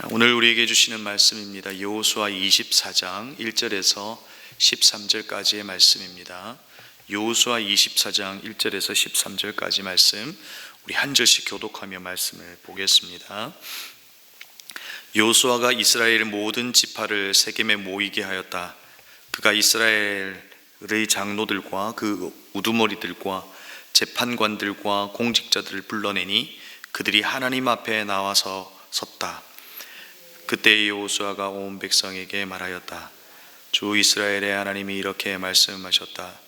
오늘 우리에게 주시는 말씀입니다. 여호수아 24장 1절에서 13절까지의 말씀입니다. 여호수아 24장 1절에서 13절까지 말씀, 우리 한 절씩 교독하며 말씀을 보겠습니다. 여호수아가 이스라엘 모든 지파를 세겜에 모이게 하였다. 그가 이스라엘의 장로들과 그 우두머리들과 재판관들과 공직자들을 불러내니 그들이 하나님 앞에 나와서 섰다. 그때 여호수아가 온 백성에게 말하였다. 주 이스라엘의 하나님이 이렇게 말씀하셨다.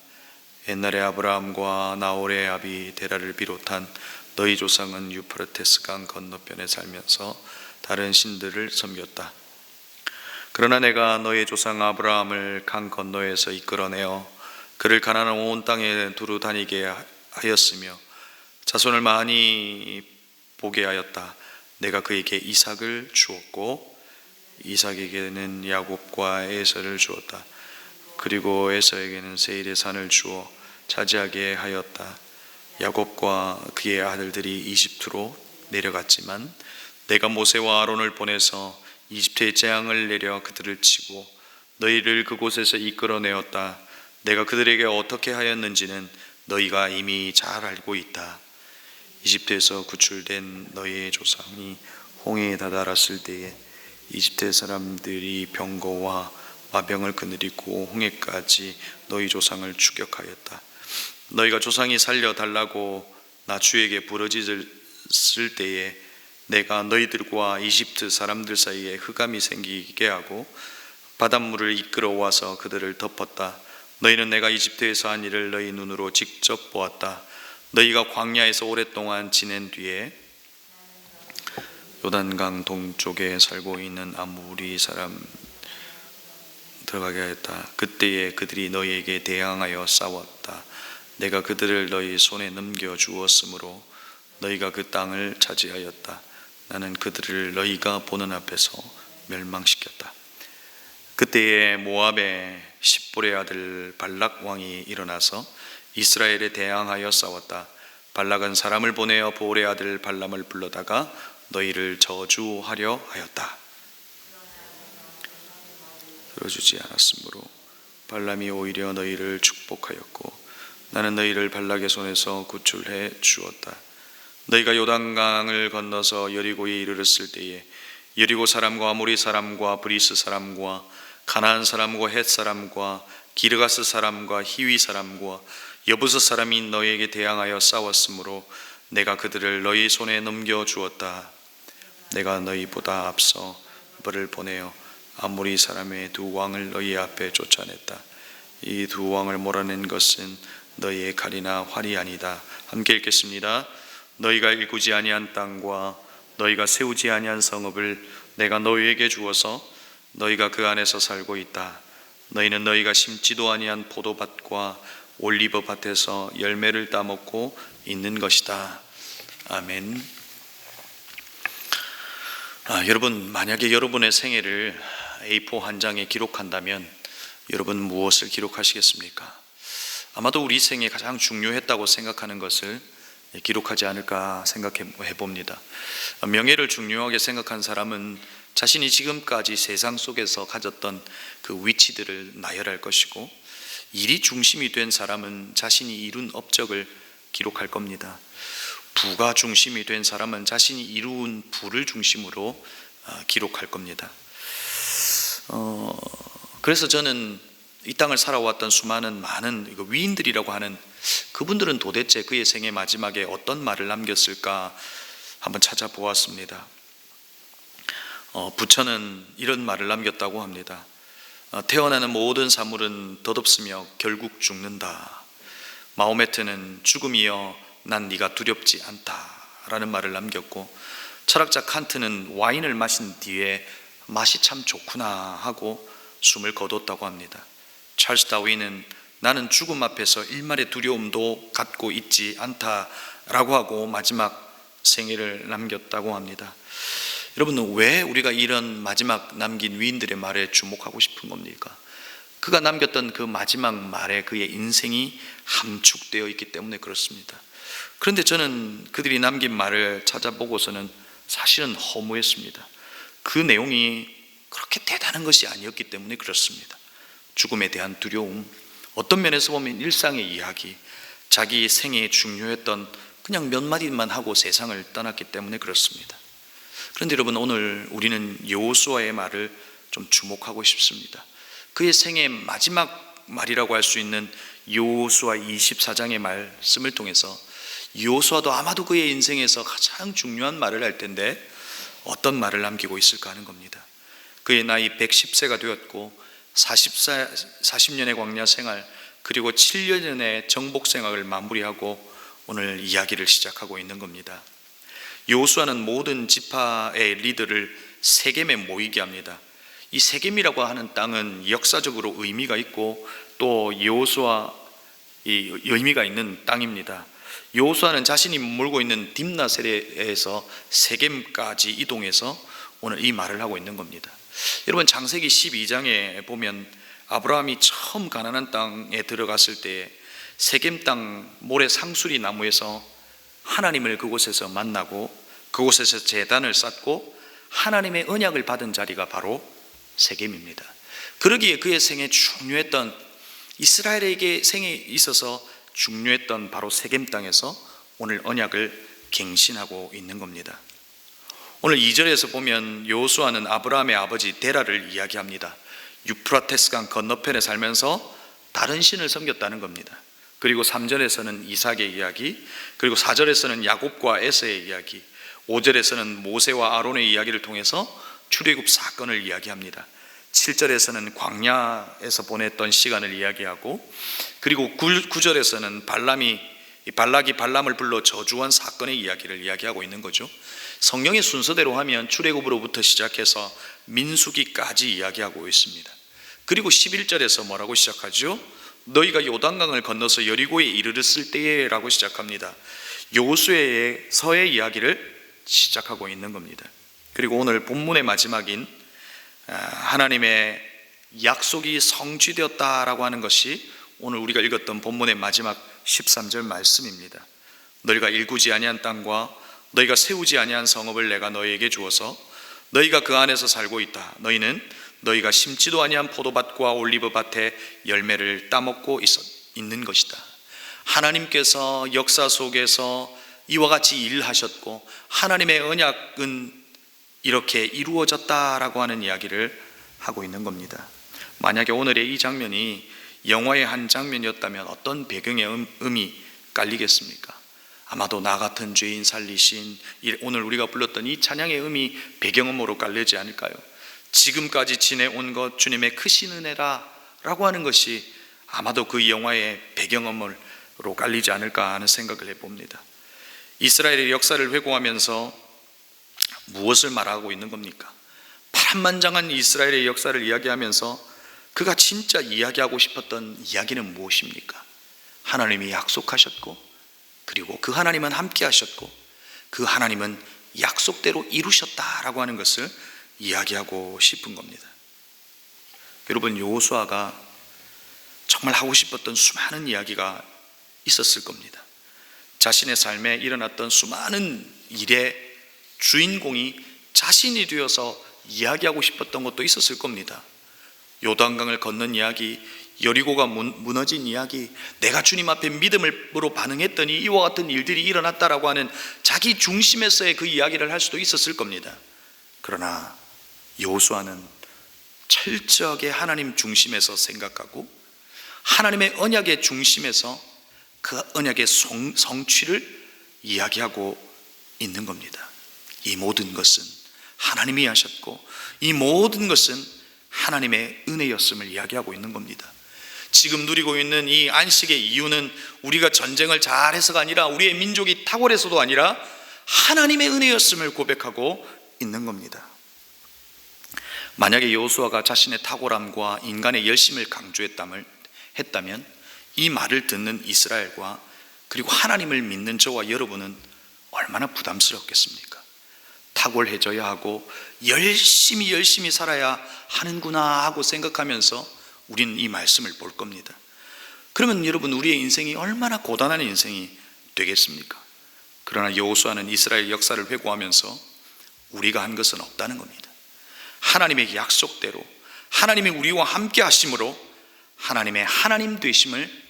옛날에 아브라함과 나홀의 아비 데라를 비롯한 너희 조상은 유프라테스 강 건너편에 살면서 다른 신들을 섬겼다. 그러나 내가 너희 조상 아브라함을 강 건너에서 이끌어내어 그를 가나안 온 땅에 두루 다니게 하였으며 자손을 많이 보게 하였다. 내가 그에게 이삭을 주었고 이삭에게는 야곱과 에서를 주었다. 그리고 에서에게는 세일의 산을 주어 차지하게 하였다. 야곱과 그의 아들들이 이집트로 내려갔지만 내가 모세와 아론을 보내서 이집트에 재앙을 내려 그들을 치고 너희를 그곳에서 이끌어내었다. 내가 그들에게 어떻게 하였는지는 너희가 이미 잘 알고 있다. 이집트에서 구출된 너희의 조상이 홍해에 다다랐을 때에 이집트 사람들이 병거와 마병을 거느리고 홍해까지 너희 조상을 추격하였다. 너희가 조상이 살려달라고 나 주에게 부르짖을 때에 내가 너희들과 이집트 사람들 사이에 흑암이 생기게 하고 바닷물을 이끌어와서 그들을 덮었다. 너희는 내가 이집트에서 한 일을 너희 눈으로 직접 보았다. 너희가 광야에서 오랫동안 지낸 뒤에 요단강 동쪽에 살고 있는 아모리 사람 들어가게 하였다. 그때에 그들이 너희에게 대항하여 싸웠다. 내가 그들을 너희 손에 넘겨주었으므로 너희가 그 땅을 차지하였다. 나는 그들을 너희가 보는 앞에서 멸망시켰다. 그때에 모압의 십볼의 아들 발락 왕이 일어나서 이스라엘에 대항하여 싸웠다. 발락은 사람을 보내어 보올의 아들 발람을 불러다가 너희를 저주하려 하였다. 들어주지 않았으므로 발람이 오히려 너희를 축복하였고 나는 너희를 발락의 손에서 구출해 주었다. 너희가 요단강을 건너서 여리고에 이르렀을 때에 여리고 사람과 아모리 사람과 브리스 사람과 가나안 사람과 헷 사람과 기르가스 사람과 히위 사람과 여부스 사람이 너희에게 대항하여 싸웠으므로 내가 그들을 너희 손에 넘겨주었다. 내가 너희보다 앞서 벌을 보내어 아모리 사람의 두 왕을 너희 앞에 쫓아냈다. 이 두 왕을 몰아낸 것은 너희의 칼이나 활이 아니다. 함께 읽겠습니다. 너희가 일구지 아니한 땅과 너희가 세우지 아니한 성읍을 내가 너희에게 주어서 너희가 그 안에서 살고 있다. 너희는 너희가 심지도 아니한 포도밭과 올리브 밭에서 열매를 따먹고 있는 것이다. 아멘. 여러분, 만약에 여러분의 생애를 A4 한 장에 기록한다면 여러분 무엇을 기록하시겠습니까? 아마도 우리 생에 가장 중요했다고 생각하는 것을 기록하지 않을까 생각해 봅니다. 명예를 중요하게 생각한 사람은 자신이 지금까지 세상 속에서 가졌던 그 위치들을 나열할 것이고, 일이 중심이 된 사람은 자신이 이룬 업적을 기록할 겁니다. 부가 중심이 된 사람은 자신이 이룬 부를 중심으로 기록할 겁니다. 그래서 저는 이 땅을 살아왔던 수많은 많은 위인들이라고 하는 그분들은 도대체 그의 생애 마지막에 어떤 말을 남겼을까 한번 찾아보았습니다. 부처는 이런 말을 남겼다고 합니다. 태어나는 모든 사물은 덧없으며 결국 죽는다. 마호메트는 죽음이여 난 네가 두렵지 않다 라는 말을 남겼고, 철학자 칸트는 와인을 마신 뒤에 맛이 참 좋구나 하고 숨을 거뒀다고 합니다. 찰스 다윈은 나는 죽음 앞에서 일말의 두려움도 갖고 있지 않다라고 하고 마지막 생애를 남겼다고 합니다. 여러분은 왜 우리가 이런 마지막 남긴 위인들의 말에 주목하고 싶은 겁니까? 그가 남겼던 그 마지막 말에 그의 인생이 함축되어 있기 때문에 그렇습니다. 그런데 저는 그들이 남긴 말을 찾아보고서는 사실은 허무했습니다. 그 내용이 그렇게 대단한 것이 아니었기 때문에 그렇습니다. 죽음에 대한 두려움, 어떤 면에서 보면 일상의 이야기, 자기 생애에 중요했던 그냥 몇 마디만 하고 세상을 떠났기 때문에 그렇습니다. 그런데 여러분, 오늘 우리는 여호수아의 말을 좀 주목하고 싶습니다. 그의 생애 마지막 말이라고 할 수 있는 여호수아 24장의 말씀을 통해서 여호수아도 아마도 그의 인생에서 가장 중요한 말을 할 텐데 어떤 말을 남기고 있을까 하는 겁니다. 그의 나이 110세가 되었고 40년의 광야 생활, 그리고 7년의 정복 생활을 마무리하고 오늘 이야기를 시작하고 있는 겁니다. 여호수아는 모든 지파의 리더를 세겜에 모이게 합니다. 이 세겜이라고 하는 땅은 역사적으로 의미가 있고 또 여호수아 이 의미가 있는 땅입니다. 여호수아는 자신이 머물고 있는 딥나셀에서 세겜까지 이동해서 오늘 이 말을 하고 있는 겁니다. 여러분, 창세기 12장에 보면 아브라함이 처음 가나안 땅에 들어갔을 때 세겜 땅 모래 상수리 나무에서 하나님을 그곳에서 만나고 그곳에서 제단을 쌓고 하나님의 언약을 받은 자리가 바로 세겜입니다. 그러기에 그의 생에 중요했던, 이스라엘에게 생에 있어서 중요했던 바로 세겜 땅에서 오늘 언약을 갱신하고 있는 겁니다. 오늘 2절에서 보면 여호수아는 아브라함의 아버지 데라를 이야기합니다. 유프라테스 강 건너편에 살면서 다른 신을 섬겼다는 겁니다. 그리고 3절에서는 이삭의 이야기, 그리고 4절에서는 야곱과 에서의 이야기, 5절에서는 모세와 아론의 이야기를 통해서 출애굽 사건을 이야기합니다. 7절에서는 광야에서 보냈던 시간을 이야기하고, 그리고 9절에서는 발락이 발람을 불러 저주한 사건의 이야기를 이야기하고 있는 거죠. 성경의 순서대로 하면 출애굽으로부터 시작해서 민수기까지 이야기하고 있습니다. 그리고 11절에서 뭐라고 시작하죠? 너희가 요단강을 건너서 여리고에 이르렀을 때에 라고 시작합니다. 여호수아의 서의 이야기를 시작하고 있는 겁니다. 그리고 오늘 본문의 마지막인 하나님의 약속이 성취되었다라고 하는 것이 오늘 우리가 읽었던 본문의 마지막 13절 말씀입니다. 너희가 일구지 아니한 땅과 너희가 세우지 아니한 성읍을 내가 너희에게 주어서 너희가 그 안에서 살고 있다. 너희는 너희가 심지도 아니한 포도밭과 올리브밭에 열매를 따먹고 있는 것이다. 하나님께서 역사 속에서 이와 같이 일하셨고 하나님의 언약은 이렇게 이루어졌다라고 하는 이야기를 하고 있는 겁니다. 만약에 오늘의 이 장면이 영화의 한 장면이었다면 어떤 배경의 음이 깔리겠습니까? 아마도 나 같은 죄인 살리신, 오늘 우리가 불렀던 이 찬양의 음이 배경음으로 깔리지 않을까요? 지금까지 지내온 것 주님의 크신 은혜라 라고 하는 것이 아마도 그 영화의 배경음으로 깔리지 않을까 하는 생각을 해봅니다. 이스라엘의 역사를 회고하면서 무엇을 말하고 있는 겁니까? 파란만장한 이스라엘의 역사를 이야기하면서 그가 진짜 이야기하고 싶었던 이야기는 무엇입니까? 하나님이 약속하셨고, 그리고 그 하나님은 함께 하셨고, 그 하나님은 약속대로 이루셨다라고 하는 것을 이야기하고 싶은 겁니다. 여러분, 여호수아가 정말 하고 싶었던 수많은 이야기가 있었을 겁니다. 자신의 삶에 일어났던 수많은 일의 주인공이 자신이 되어서 이야기하고 싶었던 것도 있었을 겁니다. 요단강을 건넌 이야기, 여리고가 무너진 이야기, 내가 주님 앞에 믿음으로 반응했더니 이와 같은 일들이 일어났다라고 하는 자기 중심에서의 그 이야기를 할 수도 있었을 겁니다. 그러나 여호수아는 철저하게 하나님 중심에서 생각하고 하나님의 언약의 중심에서 그 언약의 성취를 이야기하고 있는 겁니다. 이 모든 것은 하나님이 하셨고 이 모든 것은 하나님의 은혜였음을 이야기하고 있는 겁니다. 지금 누리고 있는 이 안식의 이유는 우리가 전쟁을 잘해서가 아니라 우리의 민족이 탁월해서도 아니라 하나님의 은혜였음을 고백하고 있는 겁니다. 만약에 여호수아가 자신의 탁월함과 인간의 열심을 강조했다면 이 말을 듣는 이스라엘과 그리고 하나님을 믿는 저와 여러분은 얼마나 부담스럽겠습니까? 탁월해져야 하고 열심히 살아야 하는구나 하고 생각하면서 우리는 이 말씀을 볼 겁니다. 그러면 여러분, 우리의 인생이 얼마나 고단한 인생이 되겠습니까? 그러나 여호수아는 이스라엘 역사를 회고하면서 우리가 한 것은 없다는 겁니다. 하나님의 약속대로 하나님이 우리와 함께 하심으로 하나님의 하나님 되심을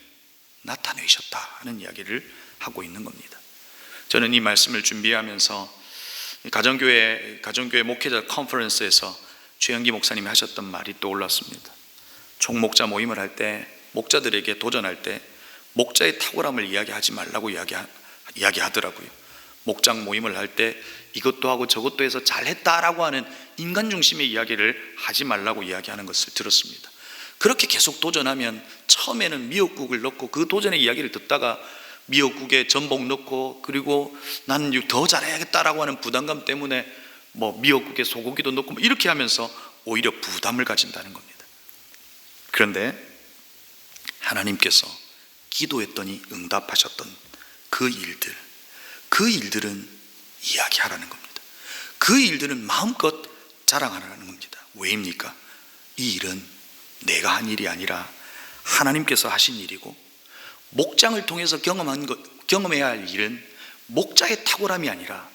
나타내셨다는 이야기를 하고 있는 겁니다. 저는 이 말씀을 준비하면서 가정교회 목회자 컨퍼런스에서 최영기 목사님이 하셨던 말이 떠올랐습니다. 총목자 모임을 할 때 목자들에게 도전할 때 목자의 탁월함을 이야기하지 말라고 이야기하더라고요. 목장 모임을 할 때 이것도 하고 저것도 해서 잘했다라고 하는 인간 중심의 이야기를 하지 말라고 이야기하는 것을 들었습니다. 그렇게 계속 도전하면 처음에는 미역국을 넣고 그 도전의 이야기를 듣다가 미역국에 전복 넣고 그리고 나는 더 잘해야겠다라고 하는 부담감 때문에 미역국에 소고기도 넣고 이렇게 하면서 오히려 부담을 가진다는 겁니다. 그런데 하나님께서 기도했더니 응답하셨던 그 일들은 이야기하라는 겁니다. 그 일들은 마음껏 자랑하라는 겁니다. 왜입니까? 이 일은 내가 한 일이 아니라 하나님께서 하신 일이고, 목장을 통해서 경험해야 할 일은 목자의 탁월함이 아니라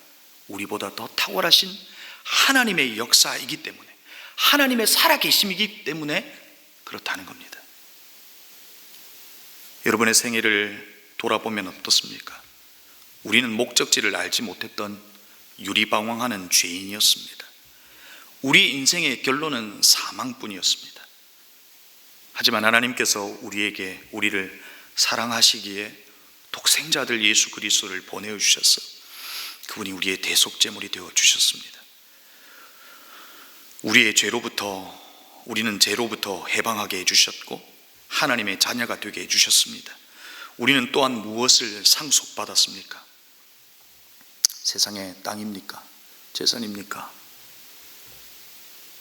우리보다 더 탁월하신 하나님의 역사이기 때문에, 하나님의 살아계심이기 때문에 그렇다는 겁니다. 여러분의 생애를 돌아보면 어떻습니까? 우리는 목적지를 알지 못했던 유리방황하는 죄인이었습니다. 우리 인생의 결론은 사망뿐이었습니다. 하지만 하나님께서 우리를 사랑하시기에 독생자 아들 예수 그리스도를 보내주셔서 그분이 우리의 대속제물이 되어 주셨습니다. 우리는 죄로부터 해방하게 해주셨고 하나님의 자녀가 되게 해주셨습니다. 우리는 또한 무엇을 상속받았습니까? 세상의 땅입니까? 재산입니까?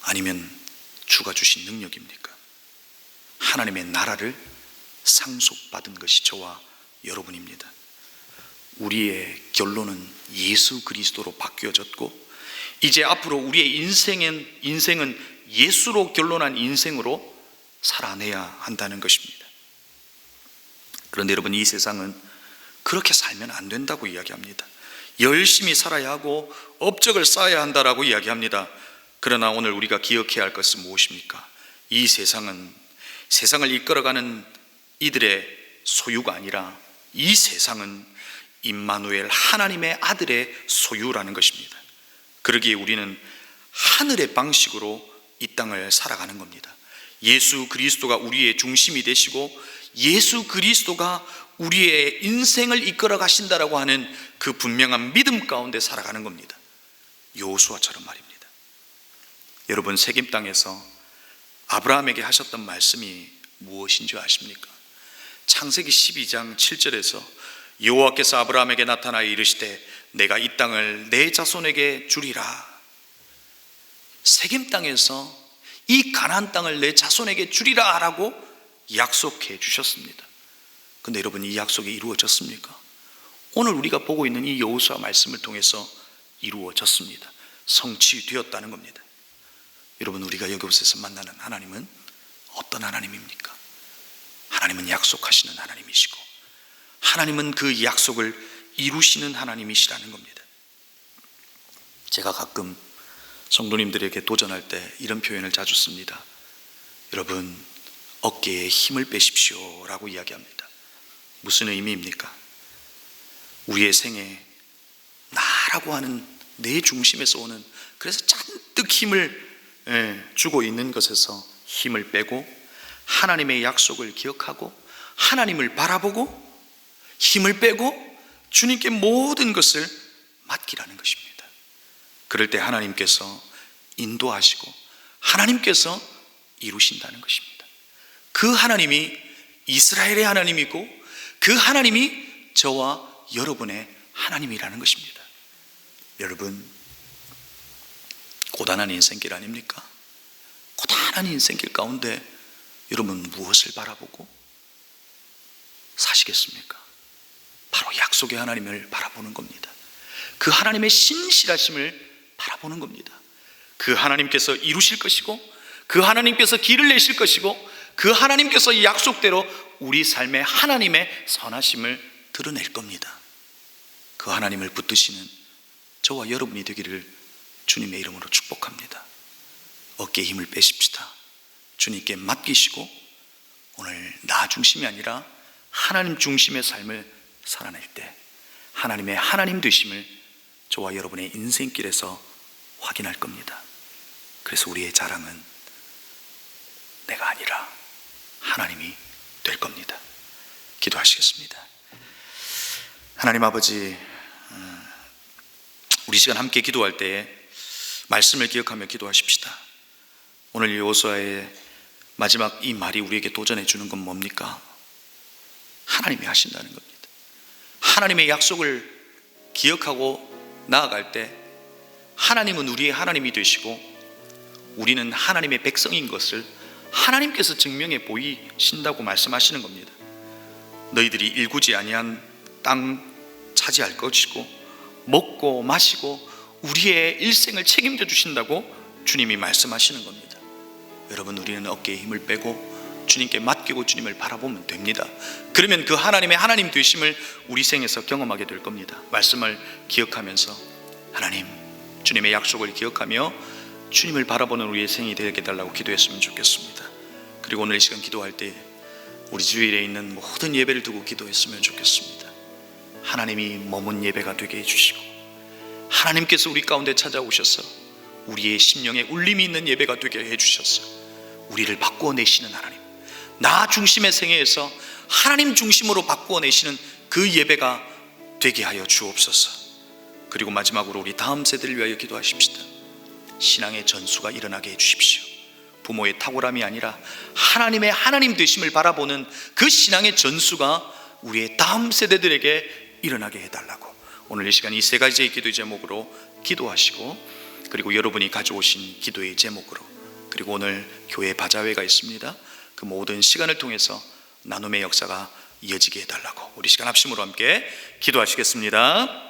아니면 주가 주신 능력입니까? 하나님의 나라를 상속받은 것이 저와 여러분입니다. 우리의 결론은 예수 그리스도로 바뀌어졌고, 이제 앞으로 우리의 인생은 예수로 결론한 인생으로 살아내야 한다는 것입니다. 그런데 여러분, 이 세상은 그렇게 살면 안 된다고 이야기합니다. 열심히 살아야 하고 업적을 쌓아야 한다라고 이야기합니다. 그러나 오늘 우리가 기억해야 할 것은 무엇입니까? 이 세상을 이끌어가는 이들의 소유가 아니라 이 세상은 임마누엘 하나님의 아들의 소유라는 것입니다. 그러기에 우리는 하늘의 방식으로 이 땅을 살아가는 겁니다. 예수 그리스도가 우리의 중심이 되시고 예수 그리스도가 우리의 인생을 이끌어 가신다라고 하는 그 분명한 믿음 가운데 살아가는 겁니다. 여호수아처럼 말입니다. 여러분, 세겜 땅에서 아브라함에게 하셨던 말씀이 무엇인 줄 아십니까? 창세기 12장 7절에서 여호와께서 아브라함에게 나타나 이르시되 내가 이 땅을 내 자손에게 주리라. 세겜 땅에서 이 가나안 땅을 내 자손에게 주리라 라고 약속해 주셨습니다. 근데 여러분, 이 약속이 이루어졌습니까? 오늘 우리가 보고 있는 이 여호수아 말씀을 통해서 이루어졌습니다. 성취되었다는 겁니다. 여러분, 우리가 여기서 만나는 하나님은 어떤 하나님입니까? 하나님은 약속하시는 하나님이시고 하나님은 그 약속을 이루시는 하나님이시라는 겁니다. 제가 가끔 성도님들에게 도전할 때 이런 표현을 자주 씁니다. 여러분, 어깨에 힘을 빼십시오 라고 이야기합니다. 무슨 의미입니까? 우리의 생에 나라고 하는 내 중심에서 오는, 그래서 잔뜩 힘을 주고 있는 것에서 힘을 빼고 하나님의 약속을 기억하고 하나님을 바라보고 힘을 빼고 주님께 모든 것을 맡기라는 것입니다. 그럴 때 하나님께서 인도하시고 하나님께서 이루신다는 것입니다. 그 하나님이 이스라엘의 하나님이고 그 하나님이 저와 여러분의 하나님이라는 것입니다. 여러분, 고단한 인생길 아닙니까? 고단한 인생길 가운데 여러분 무엇을 바라보고 사시겠습니까? 바로 약속의 하나님을 바라보는 겁니다. 그 하나님의 신실하심을 바라보는 겁니다. 그 하나님께서 이루실 것이고 그 하나님께서 길을 내실 것이고 그 하나님께서 이 약속대로 우리 삶에 하나님의 선하심을 드러낼 겁니다. 그 하나님을 붙드시는 저와 여러분이 되기를 주님의 이름으로 축복합니다. 어깨에 힘을 빼십시다. 주님께 맡기시고 오늘 나 중심이 아니라 하나님 중심의 삶을 살아낼 때 하나님의 하나님 되심을 저와 여러분의 인생길에서 확인할 겁니다. 그래서 우리의 자랑은 내가 아니라 하나님이 될 겁니다. 기도하시겠습니다. 하나님 아버지, 우리 시간 함께 기도할 때에 말씀을 기억하며 기도하십시다. 오늘 여호수아의 마지막 이 말이 우리에게 도전해 주는 건 뭡니까? 하나님이 하신다는 겁니다. 하나님의 약속을 기억하고 나아갈 때 하나님은 우리의 하나님이 되시고 우리는 하나님의 백성인 것을 하나님께서 증명해 보이신다고 말씀하시는 겁니다. 너희들이 일구지 아니한 땅 차지할 것이고 먹고 마시고 우리의 일생을 책임져 주신다고 주님이 말씀하시는 겁니다. 여러분, 우리는 어깨에 힘을 빼고 주님께 맡기고 주님을 바라보면 됩니다. 그러면 그 하나님의 하나님 되심을 우리 생에서 경험하게 될 겁니다. 말씀을 기억하면서 하나님, 주님의 약속을 기억하며 주님을 바라보는 우리의 생이 되게 해달라고 기도했으면 좋겠습니다. 그리고 오늘 이 시간 기도할 때 우리 주일에 있는 모든 예배를 두고 기도했으면 좋겠습니다. 하나님이 머문 예배가 되게 해주시고 하나님께서 우리 가운데 찾아오셔서 우리의 심령에 울림이 있는 예배가 되게 해주셔서 우리를 바꾸어내시는 하나님, 나 중심의 생애에서 하나님 중심으로 바꾸어내시는 그 예배가 되게 하여 주옵소서. 그리고 마지막으로 우리 다음 세대를 위하여 기도하십시다. 신앙의 전수가 일어나게 해주십시오. 부모의 탁월함이 아니라 하나님의 하나님 되심을 바라보는 그 신앙의 전수가 우리의 다음 세대들에게 일어나게 해달라고 오늘 이 시간 이 세 가지의 기도의 제목으로 기도하시고, 그리고 여러분이 가져오신 기도의 제목으로, 그리고 오늘 교회 바자회가 있습니다. 그 모든 시간을 통해서 나눔의 역사가 이어지게 해달라고 우리 시간 합심으로 함께 기도하시겠습니다.